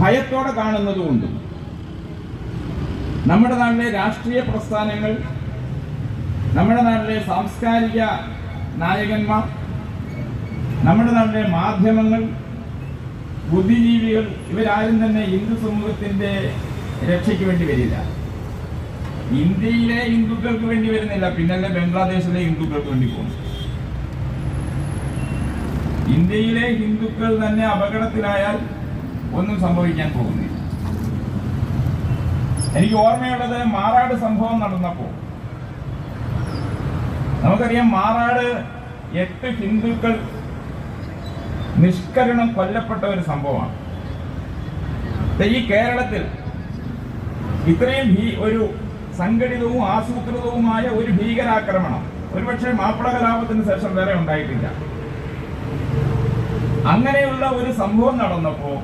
ഭയത്തോടെ കാണുന്നതുകൊണ്ടും നമ്മുടെ നാട്ടിലെ രാഷ്ട്രീയ പ്രസ്ഥാനങ്ങൾ, നമ്മുടെ നാട്ടിലെ സാംസ്കാരിക നായകന്മാർ, നമ്മുടെ നാട്ടിലെ മാധ്യമങ്ങൾ, ബുദ്ധിജീവികൾ ഇവരാരും തന്നെ ഹിന്ദു സമൂഹത്തിന്റെ രക്ഷയ്ക്ക് വേണ്ടി വരില്ല. ഇന്ത്യയിലെ ഹിന്ദുക്കൾക്ക് വേണ്ടി വരുന്നില്ല, പിന്നല്ലേ ബംഗ്ലാദേശിലെ ഹിന്ദുക്കൾക്ക് വേണ്ടി പോകുന്നു. ഇന്ത്യയിലെ ഹിന്ദുക്കൾ തന്നെ അപകടത്തിലായാൽ ഒന്നും സംഭവിക്കാൻ പോകുന്നില്ല. എനിക്ക് ഓർമ്മയുള്ളത് മാറാട് സംഭവം നടന്നപ്പോൾ നമുക്കറിയാം, മാറാട് 8 ഹിന്ദുക്കൾ നിഷ്കരണം കൊല്ലപ്പെട്ട ഒരു സംഭവമാണ്. ഈ കേരളത്തിൽ ഇത്രയും ഒരു സംഘടിതവും ആസൂത്രിതവുമായ ഒരു ഭീകരാക്രമണം ഒരുപക്ഷെ മാപ്പിള കലാപത്തിന് ശേഷം വേറെ ഉണ്ടായിട്ടില്ല. അങ്ങനെയുള്ള ഒരു സംഭവം നടന്നപ്പോൾ